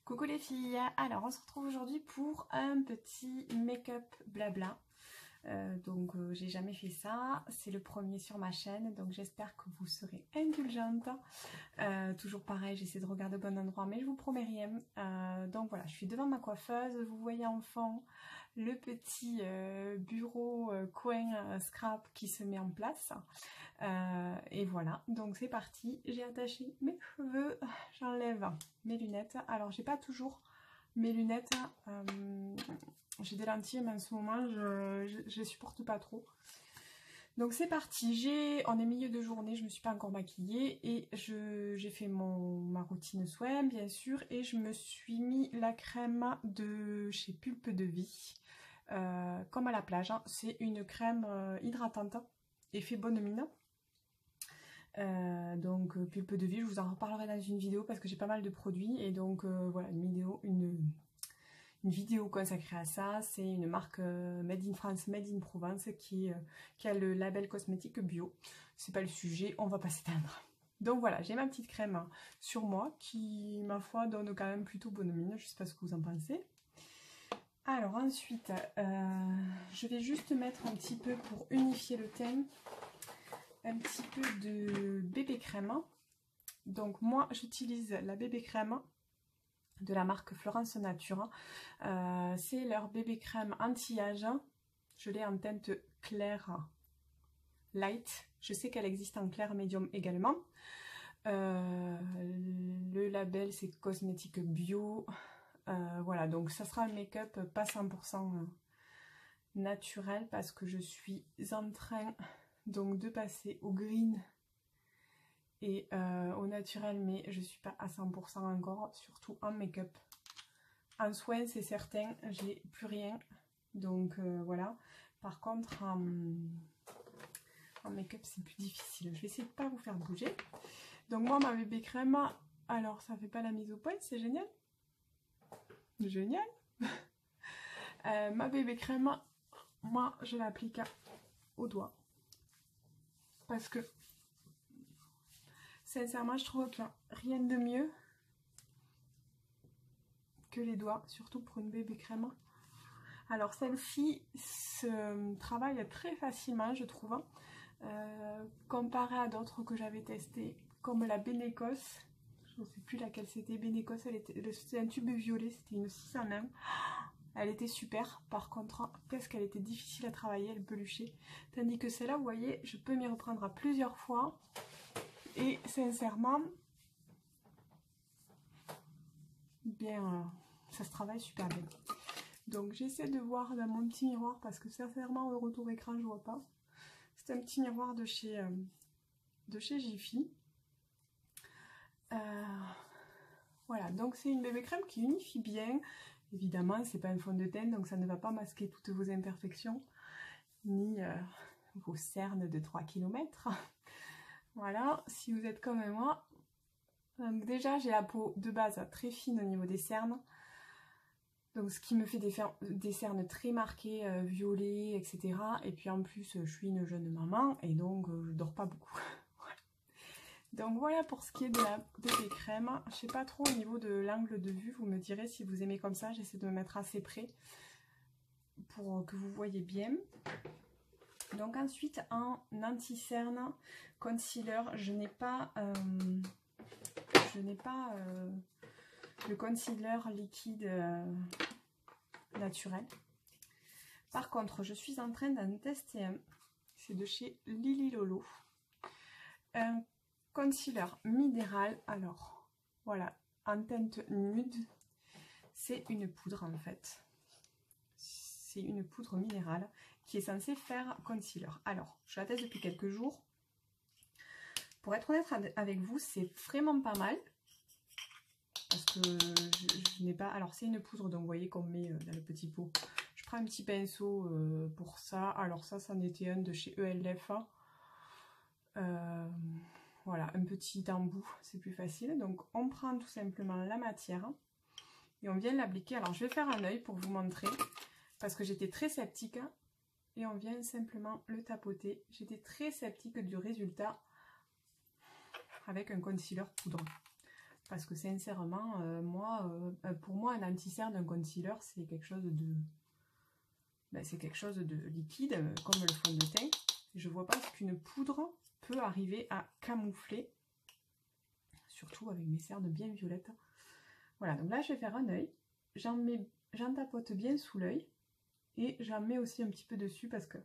Coucou les filles, alors on se retrouve aujourd'hui pour un petit make-up blabla. J'ai jamais fait ça, c'est le premier sur ma chaîne, donc j'espère que vous serez indulgentes. Toujours pareil, j'essaie de regarder au bon endroit, mais je vous promets rien. Donc voilà, je suis devant ma coiffeuse, vous voyez en fond le petit bureau coin scrap qui se met en place. Et voilà, donc c'est parti, j'ai attaché mes cheveux, j'enlève mes lunettes. Alors j'ai pas toujours mes lunettes, j'ai des lentilles mais en ce moment je les supporte pas trop. Donc c'est parti, on est milieu de journée, je me suis pas encore maquillée et j'ai fait ma routine soin bien sûr, et je me suis mis la crème de chez Pulpe de Vie, comme à la plage, hein. C'est une crème hydratante, effet bonne mine. Pulpe de Vie, je vous en reparlerai dans une vidéo parce que j'ai pas mal de produits, et donc voilà, une vidéo consacrée à ça. C'est une marque Made in France, Made in Provence qui a le label cosmétique bio. C'est pas le sujet, on va pas s'éteindre. Donc voilà, j'ai ma petite crème sur moi qui, ma foi, donne quand même plutôt bonne mine. Je sais pas ce que vous en pensez. Alors ensuite, je vais juste mettre un petit peu pour unifier le teint, un petit peu de bébé crème. Donc moi j'utilise la bébé crème de la marque Florence Nature. C'est leur bébé crème anti-âge. Je l'ai en teinte claire light. Je sais qu'elle existe en clair médium également. Le label c'est cosmétique bio. Voilà, donc ça sera un make-up pas 100% naturel parce que je suis en train donc de passer au green et au naturel, mais je suis pas à 100% encore, surtout en make-up. En soins c'est certain, j'ai plus rien, donc voilà. Par contre en make-up c'est plus difficile. Je vais essayer de pas vous faire bouger. Donc moi ma bébé crème, alors ça fait pas la mise au point, c'est génial. Génial. Ma bébé crème, moi je l'applique au doigt parce que sincèrement je trouve qu'il n'y a rien de mieux que les doigts, surtout pour une bébé crème. Alors celle-ci se travaille très facilement je trouve, comparé à d'autres que j'avais testées comme la Benecos. Je ne sais plus laquelle c'était. Benecos, c'était un tube violet, c'était une 601. Elle était super, par contre, qu'est-ce qu'elle était difficile à travailler, elle peluchait. Tandis que celle-là, vous voyez, je peux m'y reprendre à plusieurs fois. Et sincèrement, bien, ça se travaille super bien. Donc j'essaie de voir dans mon petit miroir, parce que sincèrement, au retour écran, je vois pas. C'est un petit miroir de chez Jiffy. Voilà, donc c'est une bébé crème qui unifie bien. Évidemment, c'est pas un fond de teint, donc ça ne va pas masquer toutes vos imperfections, ni vos cernes de 3 km. Voilà, si vous êtes comme moi. Donc déjà, j'ai la peau de base très fine au niveau des cernes. Donc ce qui me fait des cernes très marquées, violet, etc. Et puis en plus, je suis une jeune maman, et donc je dors pas beaucoup. Donc voilà pour ce qui est de la bébé crème. Je sais pas trop au niveau de l'angle de vue, vous me direz si vous aimez comme ça. J'essaie de me mettre assez près pour que vous voyez bien. Donc ensuite en anti-cerne concealer, je n'ai pas le concealer liquide naturel. Par contre, je suis en train d'en tester un. C'est de chez Lily Lolo. Un concealer minéral. Alors, voilà, en teinte nude. C'est une poudre en fait. C'est une poudre minérale qui est censée faire concealer. Alors, je la teste depuis quelques jours. Pour être honnête avec vous, c'est vraiment pas mal. Parce que je n'ai pas... Alors, c'est une poudre, donc vous voyez qu'on met dans le petit pot. Je prends un petit pinceau pour ça. Alors ça, c'en était un de chez ELF. Voilà, un petit embout, c'est plus facile. Donc, on prend tout simplement la matière et on vient l'appliquer. Alors, je vais faire un œil pour vous montrer, parce que j'étais très sceptique. et on vient simplement le tapoter. J'étais très sceptique du résultat avec un concealer poudre. Parce que sincèrement, pour moi, un anti-cerne, un concealer, c'est quelque chose de... c'est quelque chose de liquide, comme le fond de teint. Je vois pas ce qu'une poudre peut arriver à camoufler. Surtout avec mes cernes bien violettes. Voilà, donc là, je vais faire un œil. J'en tapote bien sous l'œil. Et j'en mets aussi un petit peu dessus parce que,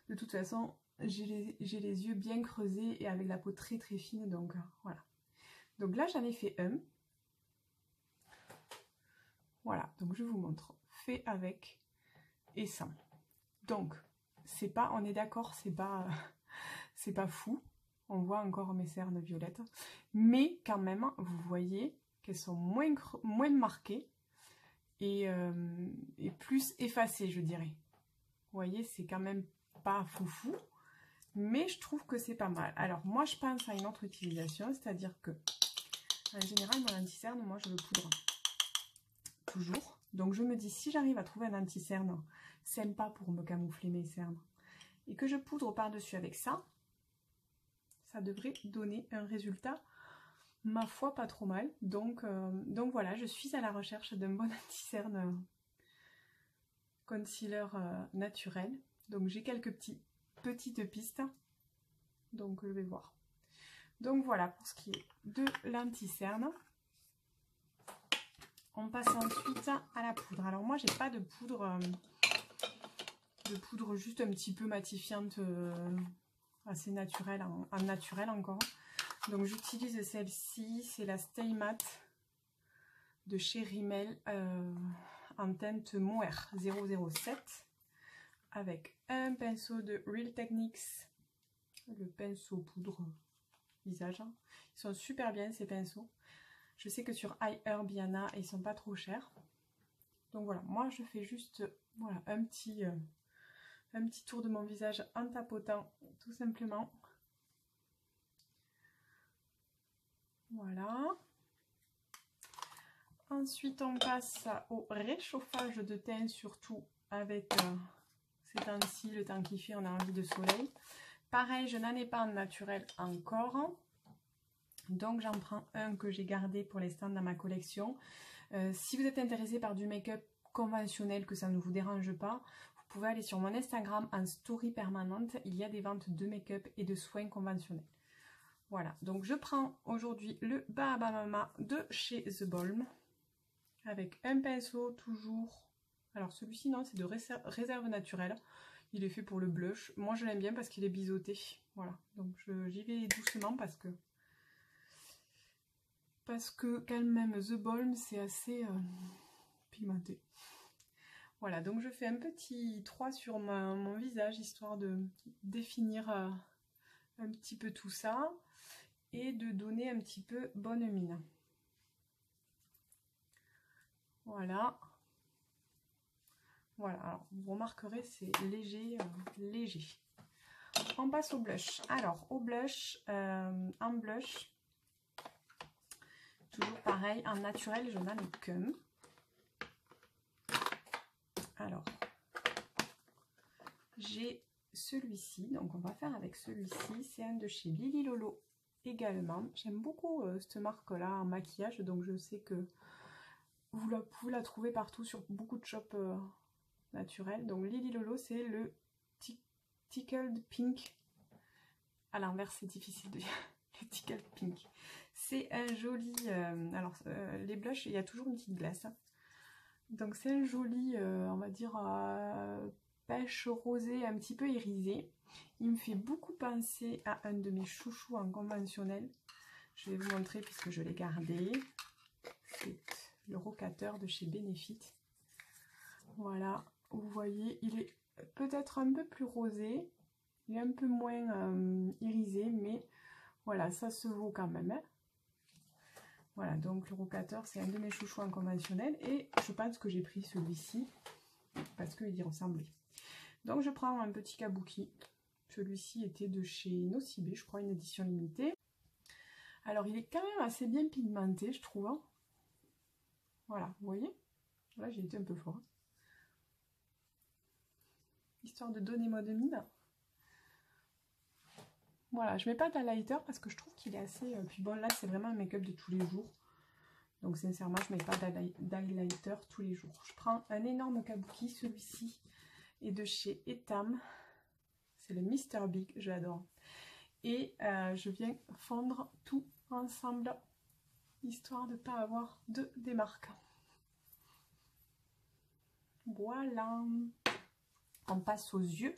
de toute façon, j'ai les yeux bien creusés et avec la peau très très fine. Donc, voilà. Donc là, j'en ai fait un. Voilà, donc je vous montre. Fait avec et sans. Donc, c'est pas, on est d'accord, c'est pas fou. On voit encore mes cernes violettes. Mais quand même, vous voyez qu'elles sont moins marquées et plus effacées, je dirais. Vous voyez, c'est quand même pas foufou. Mais je trouve que c'est pas mal. Alors, moi, je pense à une autre utilisation. C'est-à-dire que, en général, mon anti-cerne, moi, je le poudre toujours. Donc, je me dis, si j'arrive à trouver un anti-cerne sympa pour me camoufler mes cernes et que je poudre par-dessus avec ça, ça devrait donner un résultat, ma foi, pas trop mal. Donc voilà, je suis à la recherche d'un bon anti-cerne concealer naturel. Donc j'ai quelques petites pistes. Donc je vais voir. Donc voilà pour ce qui est de l'anti-cerne. On passe ensuite à la poudre. Alors moi j'ai pas de poudre juste un petit peu matifiante, assez naturelle, en naturel encore. Donc j'utilise celle-ci, c'est la Stay Matte de chez Rimmel en teinte Mohair 007 avec un pinceau de Real Techniques, le pinceau poudre visage. Ils sont super bien ces pinceaux. Je sais que sur iHerb il y en a et ils sont pas trop chers. Donc voilà, moi je fais juste voilà, un petit tour de mon visage en tapotant tout simplement. Voilà. Ensuite, on passe au réchauffage de teint, surtout avec ces temps-ci, le temps qui fait, on a envie de soleil. Pareil, je n'en ai pas en naturel encore. Donc, j'en prends un que j'ai gardé pour l'instant dans ma collection. Si vous êtes intéressé par du make-up conventionnel, que ça ne vous dérange pas, vous pouvez aller sur mon Instagram en story permanente. Il y a des ventes de make-up et de soins conventionnels. Voilà, donc je prends aujourd'hui le Baba Mama de chez The Balm avec un pinceau toujours. Alors celui-ci non, c'est de réserve naturelle. Il est fait pour le blush. Moi je l'aime bien parce qu'il est biseauté. Voilà, donc j'y vais doucement parce que quand même The Balm c'est assez pigmenté. Voilà, donc je fais un petit 3 sur mon visage histoire de définir un petit peu tout ça et de donner un petit peu bonne mine. Voilà. Voilà, alors vous remarquerez c'est léger, léger. On passe au blush. Alors au blush, en blush, toujours pareil, en naturel je n'en ai qu'un. Alors, j'ai celui-ci, donc on va faire avec celui-ci, c'est un de chez Lily Lolo également. J'aime beaucoup cette marque-là en maquillage, donc je sais que vous pouvez la trouver partout sur beaucoup de shops naturels. Donc Lily Lolo, c'est le Tickled Pink. À l'inverse, c'est difficile de dire le Tickled Pink. C'est un joli... les blushs, il y a toujours une petite glace. Donc c'est un joli, on va dire, pêche rosé un petit peu irisé. Il me fait beaucoup penser à un de mes chouchous en conventionnel. Je vais vous montrer puisque je l'ai gardé. C'est le rocateur de chez Benefit. Voilà, vous voyez, il est peut-être un peu plus rosé. Il est un peu moins irisé, mais voilà, ça se vaut quand même. Hein. Voilà, donc le rocateur, c'est un de mes chouchous en conventionnel. Et je pense que j'ai pris celui-ci parce qu'il y ressemblait. Donc je prends un petit kabuki. Celui-ci était de chez Nocibé, je crois, une édition limitée. Alors il est quand même assez bien pigmenté, je trouve. Hein. Voilà, vous voyez. Là j'ai été un peu fort. histoire de donner mode mine. Voilà, je mets pas d'highlighter parce que je trouve qu'il est assez... puis bon, là, c'est vraiment un make-up de tous les jours. Donc, sincèrement, je mets pas d'highlighter tous les jours. Je prends un énorme kabuki, celui-ci est de chez Etam. C'est le Mr Big, je l'adore. Et je viens fondre tout ensemble, histoire de ne pas avoir de démarque. Voilà. On passe aux yeux.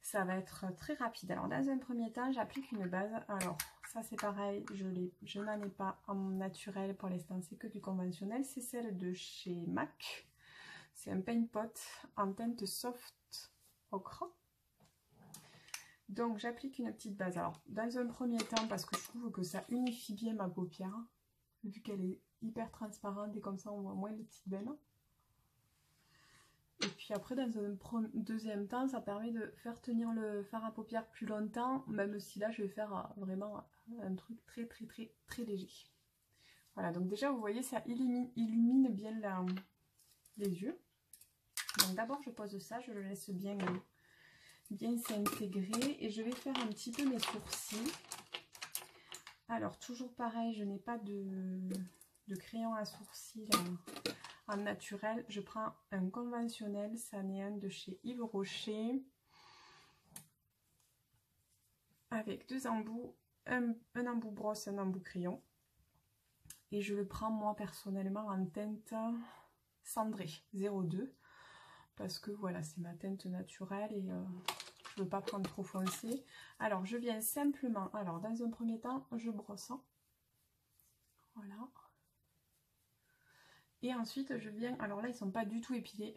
Ça va être très rapide. Alors, dans un premier temps, j'applique une base. Alors, ça, c'est pareil. Je n'en ai pas en naturel pour l'instant. C'est que du conventionnel. C'est celle de chez MAC. C'est un paint pot en teinte soft ocre. Donc, j'applique une petite base. Alors, dans un premier temps, parce que je trouve que ça unifie bien ma paupière, vu qu'elle est hyper transparente et comme ça, on voit moins les petites veines. Et puis après, dans un deuxième temps, ça permet de faire tenir le fard à paupières plus longtemps, même si là, je vais faire vraiment un truc très léger. Voilà, donc déjà, vous voyez, ça illumine bien les yeux. Donc d'abord, je pose ça, je le laisse bien s'intégrer et je vais faire un petit peu mes sourcils. Alors, toujours pareil, je n'ai pas de crayon à sourcils en naturel. Je prends un conventionnel, ça en est un de chez Yves Rocher, avec deux embouts, un embout brosse, un embout crayon. Et je le prends moi personnellement en teinte cendrée 02, parce que voilà, c'est ma teinte naturelle et je ne veux pas prendre trop foncé. Alors, je viens simplement, alors dans un premier temps, je brosse. Voilà. Et ensuite, je viens, alors là, ils ne sont pas du tout épilés.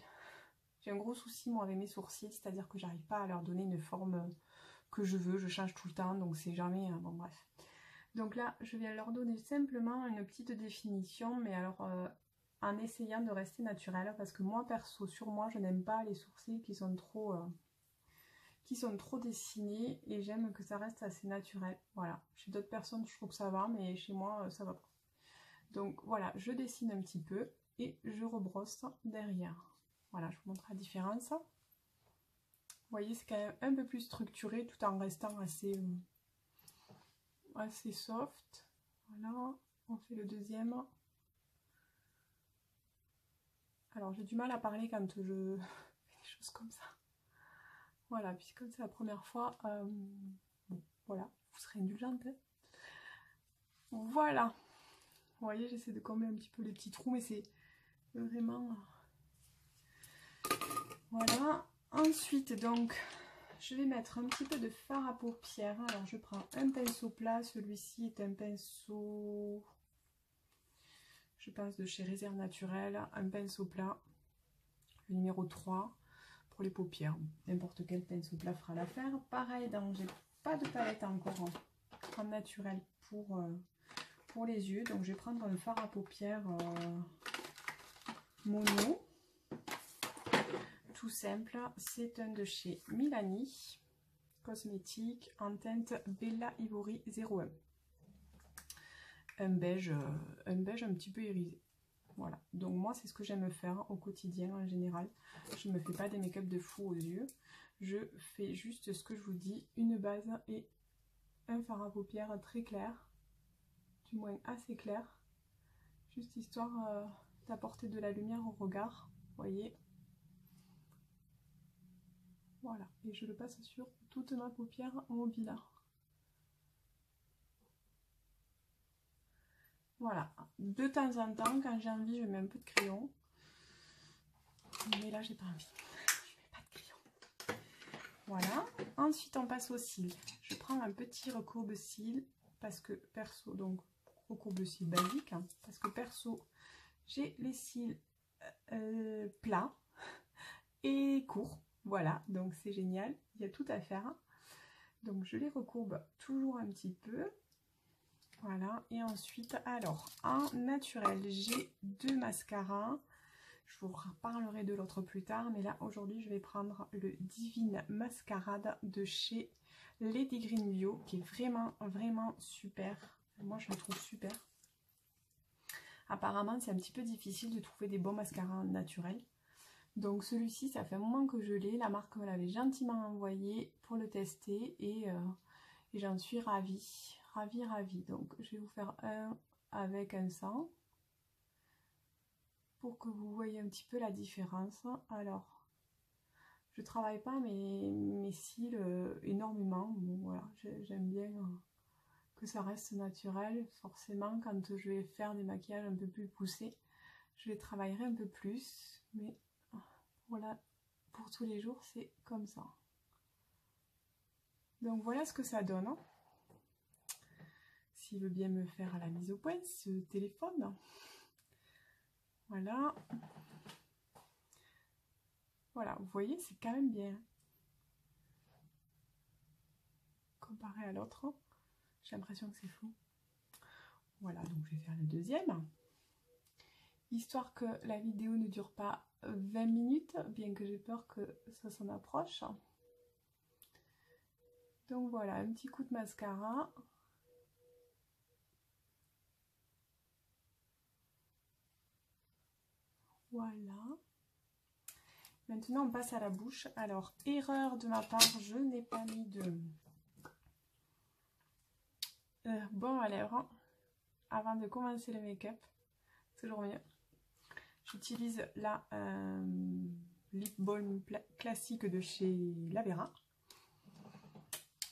J'ai un gros souci, moi, avec mes sourcils, c'est-à-dire que j'arrive pas à leur donner une forme que je veux. Je change tout le temps, donc c'est jamais... bon, bref. Donc là, je viens leur donner simplement une petite définition, mais alors en essayant de rester naturelle, parce que moi, perso, sur moi, je n'aime pas les sourcils qui sont trop dessinés, et j'aime que ça reste assez naturel. Voilà. Chez d'autres personnes, je trouve que ça va, mais chez moi, ça va pas. Donc voilà, je dessine un petit peu et je rebrosse derrière. Voilà, je vous montre la différence. Vous voyez, c'est quand même un peu plus structuré tout en restant assez soft. Voilà, on fait le deuxième. Alors j'ai du mal à parler quand je fais des choses comme ça. Voilà, puis comme c'est la première fois, bon, voilà, vous serez indulgente. Hein. Voilà. Vous voyez, j'essaie de combler un petit peu les petits trous, mais c'est vraiment... Voilà. Ensuite, donc, je vais mettre un petit peu de fard à paupières. Alors, je prends un pinceau plat. Celui-ci est un pinceau, je pense, de chez Réserve Naturelle. Un pinceau plat, le numéro 3, pour les paupières. N'importe quel pinceau plat fera l'affaire. Pareil, j'ai pas de palette encore en naturel pour les yeux. Donc, je vais prendre un fard à paupières mono. Tout simple, c'est un de chez Milani Cosmétiques en teinte Bella Ivory 01. Un beige un petit peu irisé. Voilà, donc moi c'est ce que j'aime faire au quotidien en général. Je ne me fais pas des make-up de fou aux yeux. Je fais juste ce que je vous dis, une base et un fard à paupières très clair, du moins assez clair, juste histoire d'apporter de la lumière au regard, vous voyez. Voilà, et je le passe sur toute ma paupière mobile. Voilà, de temps en temps, quand j'ai envie, je mets un peu de crayon. Mais là, j'ai pas envie. Je mets pas de crayon. Voilà, ensuite on passe aux cils. Je prends un petit recourbe-cils, parce que perso, donc recourbe-cils basique, hein, parce que perso, j'ai les cils plats et courts. Voilà, donc c'est génial, il y a tout à faire. Donc je les recourbe toujours un petit peu. Voilà, et ensuite, alors, en naturel, j'ai deux mascaras. Je vous reparlerai de l'autre plus tard, mais là, aujourd'hui, je vais prendre le Divine Mascarade de chez Lady Green Bio, qui est vraiment super. Moi, je le trouve super. Apparemment, c'est un petit peu difficile de trouver des bons mascaras naturels. Donc celui-ci, ça fait un moment que je l'ai. La marque me l'avait gentiment envoyé pour le tester et j'en suis ravie. Ravie. Donc je vais vous faire un avec un sans pour que vous voyez un petit peu la différence. Alors, je travaille pas mes cils énormément. Bon, voilà, j'aime bien que ça reste naturel. Forcément, quand je vais faire des maquillages un peu plus poussés, je les travaillerai un peu plus. Mais voilà, pour tous les jours, c'est comme ça. Donc voilà ce que ça donne. Hein. S'il veut bien me faire la mise au point, ce téléphone. Voilà. Voilà, vous voyez, c'est quand même bien. Comparé à l'autre, j'ai l'impression que c'est fou. Voilà, donc je vais faire le deuxième. Histoire que la vidéo ne dure pas 20 minutes, bien que j'ai peur que ça s'en approche. Donc voilà, un petit coup de mascara. Voilà. Maintenant, on passe à la bouche. Alors, erreur de ma part, je n'ai pas mis de baume à lèvres avant de commencer le make-up. Toujours mieux. J'utilise la lip balm classique de chez La Vera.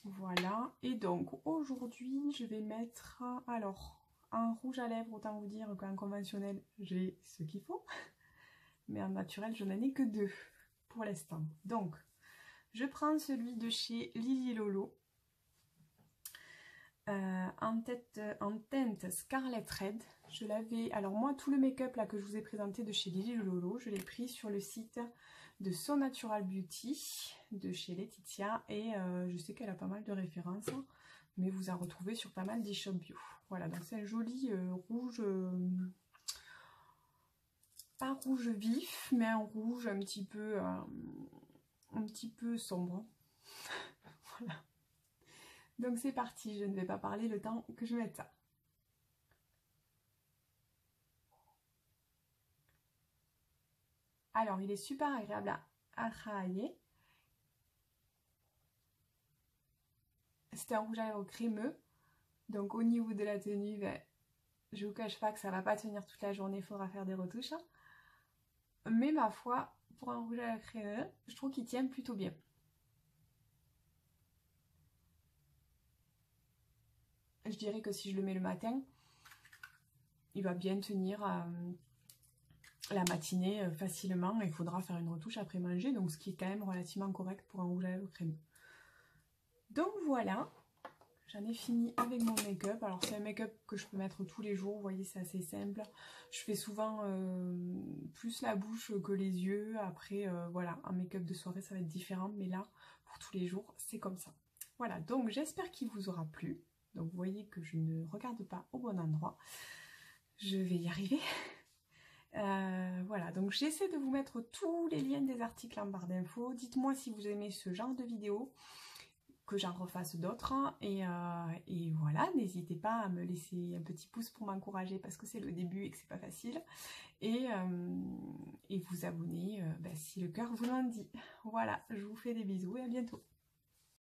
Voilà. Et donc, aujourd'hui, je vais mettre... Alors, un rouge à lèvres, autant vous dire qu'en conventionnel, j'ai ce qu'il faut. Mais en naturel, je n'en ai que 2 pour l'instant. Donc, je prends celui de chez Lily Lolo. En teinte Scarlet Red. Je l'avais... Alors moi, tout le make-up là que je vous ai présenté de chez Lily Lolo, je l'ai pris sur le site de So Natural Beauty de chez Laetitia. Et je sais qu'elle a pas mal de références, mais vous en retrouvez sur pas mal d'e-shop bio. Voilà, donc c'est un joli rouge... pas rouge vif, mais un rouge un petit peu sombre. Voilà. Donc c'est parti, je ne vais pas parler le temps que je mette ça. Alors, il est super agréable à travailler. C'est un rouge à lèvres crémeux. Donc au niveau de la tenue, ben, je vous cache pas que ça va pas tenir toute la journée, il faudra faire des retouches. Mais ma foi, pour un rouge à lèvres crémeux, je trouve qu'il tient plutôt bien. Je dirais que si je le mets le matin, il va bien tenir la matinée facilement. Il faudra faire une retouche après manger, donc ce qui est quand même relativement correct pour un rouge à lèvres crémeux. Donc voilà, j'en ai fini avec mon make-up. Alors c'est un make-up que je peux mettre tous les jours, vous voyez, c'est assez simple. Je fais souvent plus la bouche que les yeux. Après voilà, un make-up de soirée ça va être différent, mais là pour tous les jours c'est comme ça. Voilà, donc j'espère qu'il vous aura plu. Donc vous voyez que je ne regarde pas au bon endroit. Je vais y arriver. Voilà, donc j'essaie de vous mettre tous les liens des articles en barre d'infos. Dites-moi si vous aimez ce genre de vidéo, que j'en refasse d'autres. Et voilà, n'hésitez pas à me laisser un petit pouce pour m'encourager parce que c'est le début et que c'est pas facile. Et vous abonner si le cœur vous l'en dit. Voilà, je vous fais des bisous et à bientôt.